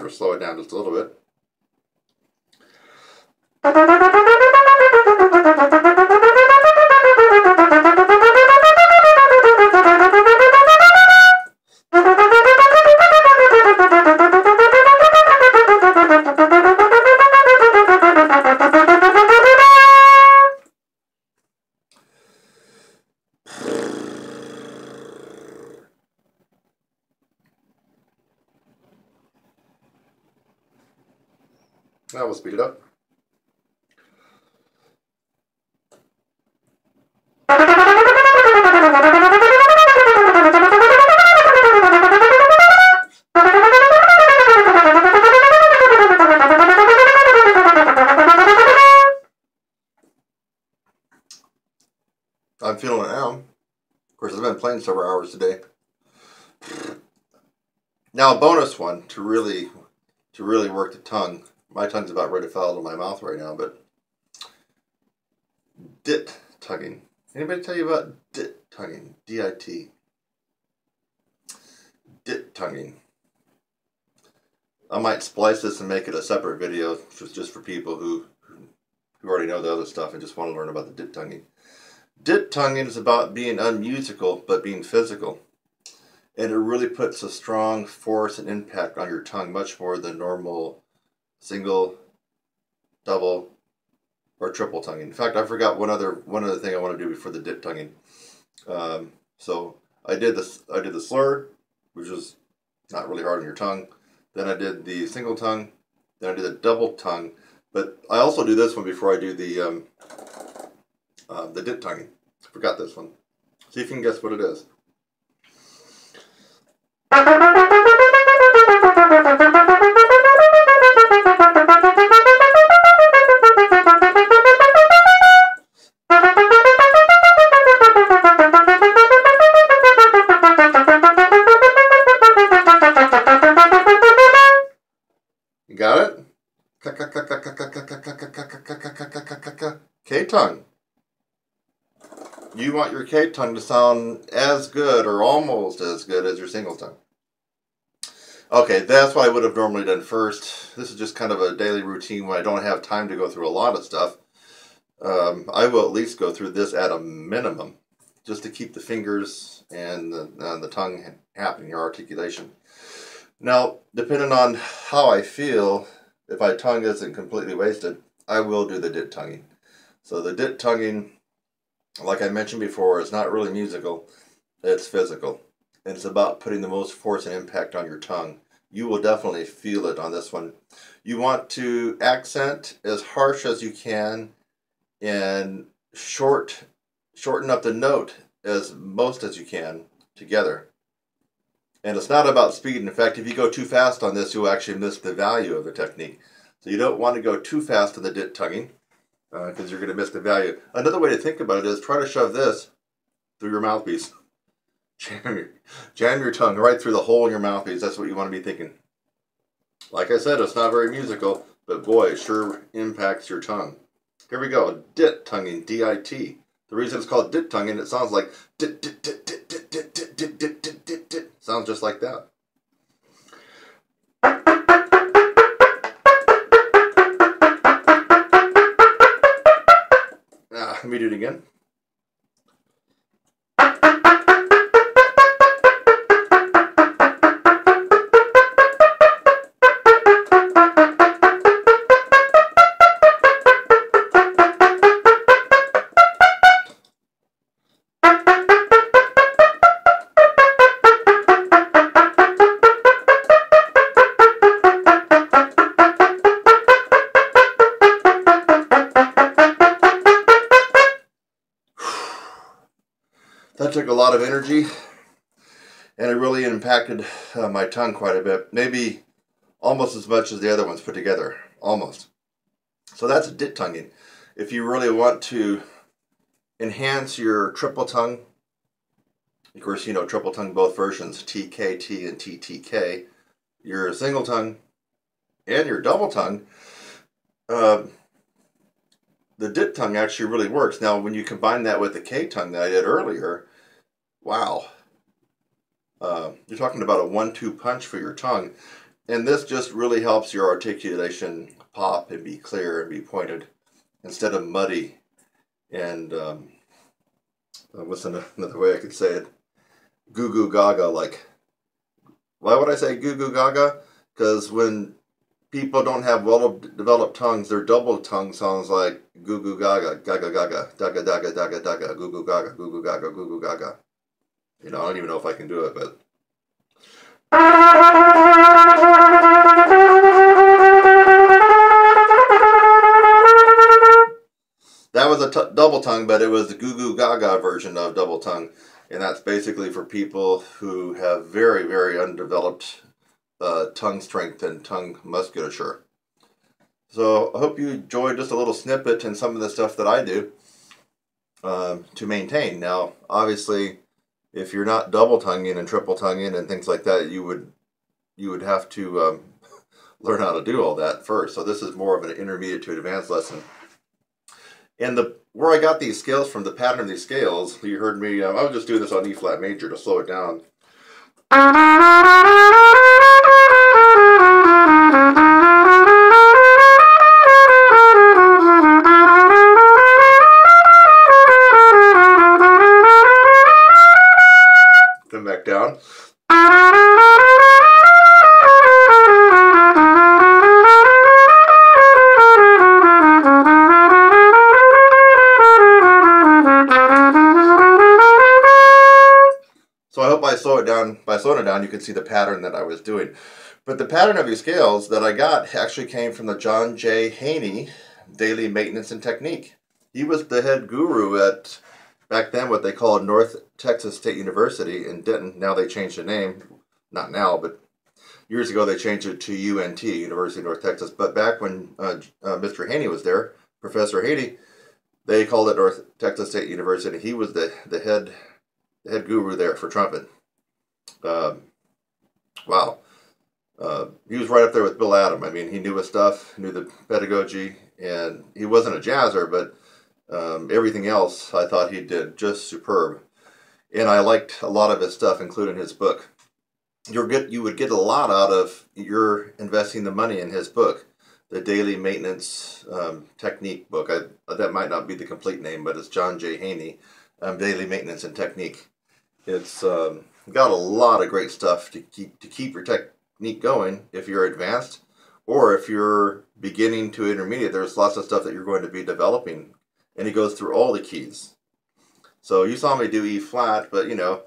Or slow it down just a little bit. Now we'll speed it up. I'm feeling it now. Of course, I've been playing several hours today. Now a bonus one to really work the tongue. My tongue's about ready to fall out of my mouth right now, but dit tonguing. Anybody tell you about dit tonguing? D-I-T. Dit tonguing. I might splice this and make it a separate video just for people who already know the other stuff and just want to learn about the dit tonguing. Dit tonguing is about being unmusical but being physical. And it really puts a strong force and impact on your tongue, much more than normal single, double, or triple tonguing. In fact, I forgot one other thing I want to do before the dit tonguing. So I did the slur, which was not really hard on your tongue. Then I did the single tongue. Then I did the double tongue. But I also do this one before I do the dit tonguing. I forgot this one. See if you can guess what it is. You got it? K-tongue. You want your K-tongue to sound as good or almost as good as your single tongue. Okay, that's what I would have normally done first. This is just kind of a daily routine when I don't have time to go through a lot of stuff. I will at least go through this at a minimum, just to keep the fingers and the tongue happening, your articulation. Now, depending on how I feel, if my tongue isn't completely wasted, I will do the dit tonguing. So the dit tonguing, like I mentioned before, is not really musical, it's physical. And it's about putting the most force and impact on your tongue. You will definitely feel it on this one. You want to accent as harsh as you can and shorten up the note as you can together. And it's not about speed. In fact, if you go too fast on this, you'll actually miss the value of the technique. So you don't want to go too fast on the dit tonguing because you're going to miss the value. Another way to think about it is try to shove this through your mouthpiece. Jam your tongue right through the hole in your mouthpiece. That's what you want to be thinking. Like I said, it's not very musical, but boy, it sure impacts your tongue. Here we go. Dit tonguing, D-I-T. The reason it's called dit tonguing, it sounds like dit, dit, dit, dit, dit, dit, dit, dit, dit, dit, dit, dit. Sounds just like that. Let me do it again. That took a lot of energy, and it really impacted my tongue quite a bit. Maybe almost as much as the other ones put together. Almost. So that's dit tonguing. If you really want to enhance your triple tongue, of course, you know triple tongue, both versions, TKT and TTK, your single tongue and your double tongue, the dit tongue actually really works. Now, when you combine that with the K tongue that I did earlier, wow. You're talking about a 1-2 punch for your tongue. And this just really helps your articulation pop and be clear and be pointed instead of muddy. And what's another way I could say it? Goo goo gaga. Like, why would I say goo goo gaga? Because when people don't have well-developed tongues, their double tongue sounds like goo goo gaga, gaga gaga, daga daga daga daga, goo goo gaga, goo goo gaga, goo goo gaga. You know, I don't even know if I can do it, but. That was a double tongue, but it was the goo goo gaga version of double tongue. And that's basically for people who have very, very undeveloped tongue strength and tongue musculature. So I hope you enjoyed just a little snippet and some of the stuff that I do to maintain. Now, obviously, if you're not double tonguing and triple tonguing and things like that, you would have to learn how to do all that first. So this is more of an intermediate to advanced lesson. And where I got these scales from, the pattern of these scales, you heard me, I was just doing this on E flat major to slow it down. Come back down. So I hope by slowing it down, you can see the pattern that I was doing. But the pattern of these scales that I got actually came from the John J. Haynie Daily Maintenance and Technique. He was the head guru at, back then, what they called North Texas State University in Denton. Now they changed the name. Not now, but years ago they changed it to UNT, University of North Texas. But back when Mr. Haynie was there, Professor Haynie, they called it North Texas State University. He was the head guru there for trumpet. Wow. He was right up there with Bill Adam. I mean, he knew his stuff, knew the pedagogy, and he wasn't a jazzer, but everything else I thought he did just superb. And I liked a lot of his stuff, including his book. You would get a lot out of your investing the money in his book, the Daily Maintenance Technique book. That might not be the complete name, but it's John J. Haynie, Daily Maintenance and Technique. It's got a lot of great stuff to keep your technique going if you're advanced, or if you're beginning to intermediate. There's lots of stuff that you're going to be developing, and he goes through all the keys. So you saw me do E flat, but you know,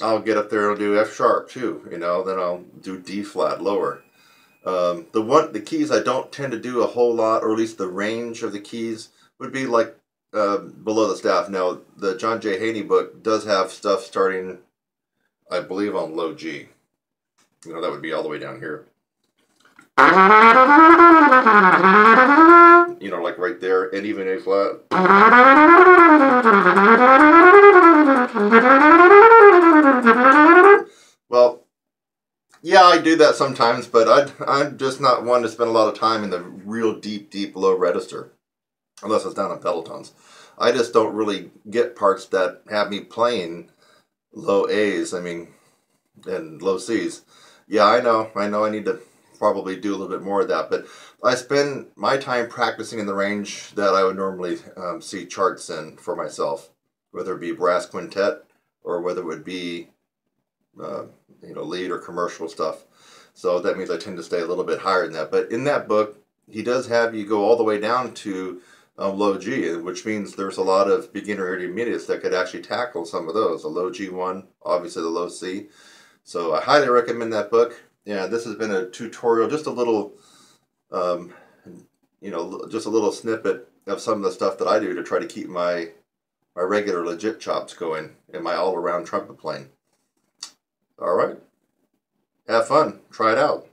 I'll get up there and do F sharp too. You know, then I'll do D flat lower. The keys I don't tend to do a whole lot, or at least the range of the keys would be like below the staff. Now, the John J. Haynie book does have stuff starting, I believe, on low G. You know, that would be all the way down here. You know, like right there, and even A flat. Well, yeah, I do that sometimes, but I'm just not one to spend a lot of time in the real deep, low register. Unless it's down in pedal tones. I just don't really get parts that have me playing low A's, and low C's. Yeah, I know I need to probably do a little bit more of that, but I spend my time practicing in the range that I would normally see charts in for myself, whether it be brass quintet or whether it would be lead or commercial stuff. So that means I tend to stay a little bit higher than that. But in that book, he does have you go all the way down to low G, which means there's a lot of beginner intermediates that could actually tackle some of those. The low G1, obviously the low C. So I highly recommend that book. Yeah, this has been a tutorial, just a little, just a little snippet of some of the stuff that I do to try to keep my regular legit chops going in my all-around trumpet playing. All right. Have fun. Try it out.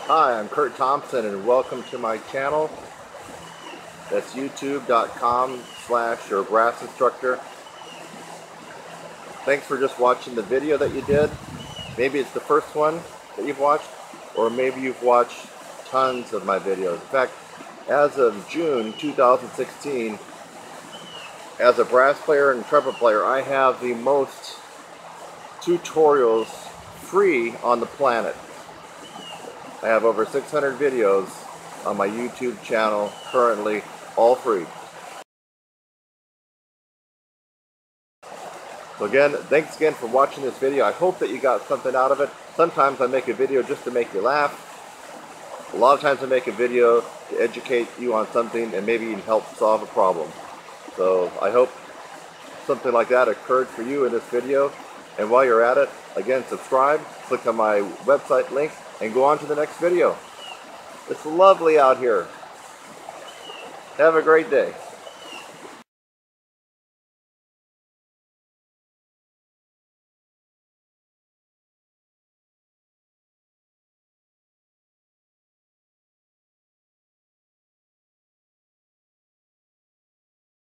Hi, I'm Kurt Thompson, and welcome to my channel. That's youtube.com/brass instructor. Thanks for just watching the video that you did. Maybe it's the first one that you've watched, or maybe you've watched tons of my videos. In fact, as of June 2016, as a brass player and trumpet player, I have the most tutorials free on the planet. I have over 600 videos on my YouTube channel currently, all free. So again, thanks again for watching this video. I hope that you got something out of it. Sometimes I make a video just to make you laugh. A lot of times I make a video to educate you on something and maybe even help solve a problem. So I hope something like that occurred for you in this video. And while you're at it, again, subscribe, click on my website link, and go on to the next video. It's lovely out here. Have a great day.